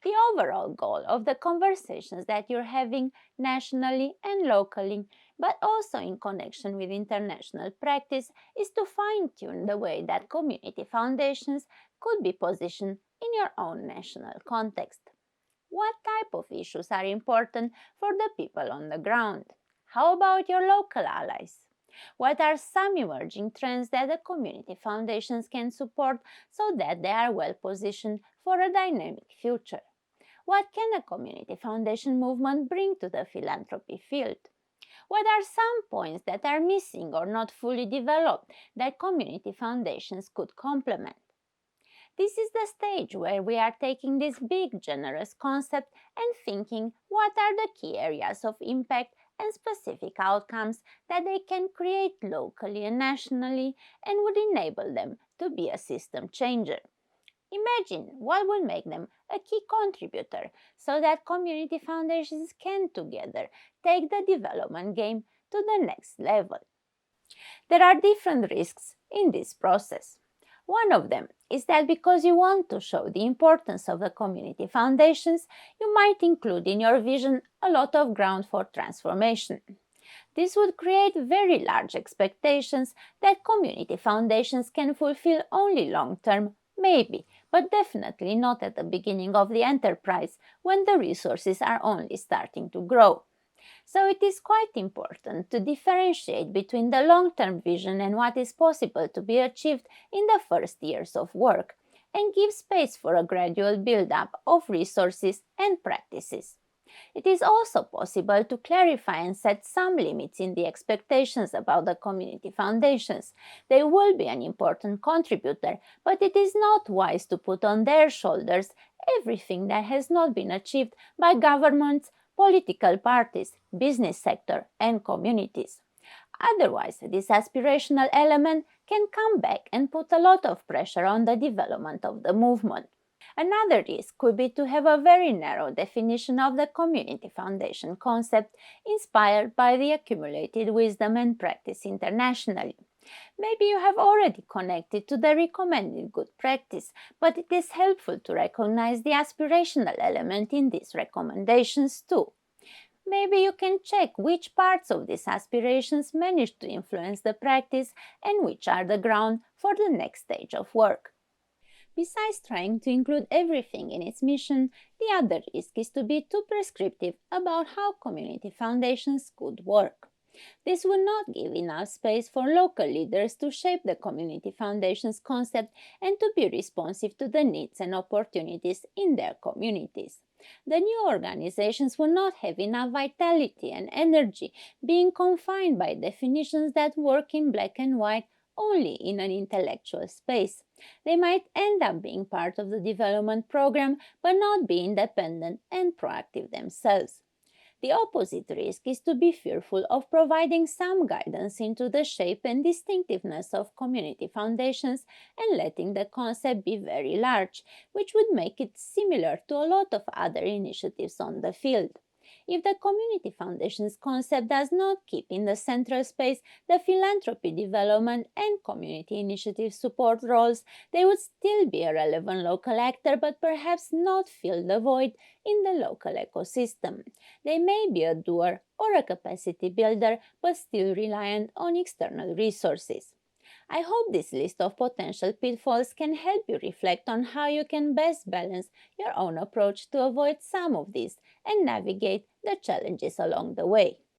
The overall goal of the conversations that you're having nationally and locally, but also in connection with international practice, is to fine-tune the way that community foundations could be positioned in your own national context. What type of issues are important for the people on the ground? How about your local allies? What are some emerging trends that the community foundations can support so that they are well positioned for a dynamic future? What can a community foundation movement bring to the philanthropy field? What are some points that are missing or not fully developed that community foundations could complement? This is the stage where we are taking this big, generous concept and thinking what are the key areas of impact and specific outcomes that they can create locally and nationally and would enable them to be a system changer. Imagine what would make them a key contributor so that community foundations can together take the development game to the next level. There are different risks in this process. One of them is that because you want to show the importance of the community foundations, you might include in your vision a lot of ground for transformation. This would create very large expectations that community foundations can fulfill only long term, maybe, but definitely not at the beginning of the enterprise when the resources are only starting to grow. So it is quite important to differentiate between the long-term vision and what is possible to be achieved in the first years of work, and give space for a gradual build-up of resources and practices. It is also possible to clarify and set some limits in the expectations about the community foundations. They will be an important contributor, but it is not wise to put on their shoulders everything that has not been achieved by governments, political parties, business sector, and communities. Otherwise, this aspirational element can come back and put a lot of pressure on the development of the movement. Another risk could be to have a very narrow definition of the community foundation concept inspired by the accumulated wisdom and practice internationally. Maybe you have already connected to the recommended good practice, but it is helpful to recognize the aspirational element in these recommendations too. Maybe you can check which parts of these aspirations manage to influence the practice and which are the ground for the next stage of work. Besides trying to include everything in its mission, the other risk is to be too prescriptive about how community foundations could work. This would not give enough space for local leaders to shape the community foundations concept and to be responsive to the needs and opportunities in their communities. The new organizations will not have enough vitality and energy, being confined by definitions that work in black and white only in an intellectual space. They might end up being part of the development program but not be independent and proactive themselves. The opposite risk is to be fearful of providing some guidance into the shape and distinctiveness of community foundations and letting the concept be very large, which would make it similar to a lot of other initiatives on the field. If the community foundations concept does not keep in the central space the philanthropy development and community initiative support roles, they would still be a relevant local actor but perhaps not fill the void in the local ecosystem. They may be a doer or a capacity builder but still reliant on external resources. I hope this list of potential pitfalls can help you reflect on how you can best balance your own approach to avoid some of these and navigate the challenges along the way.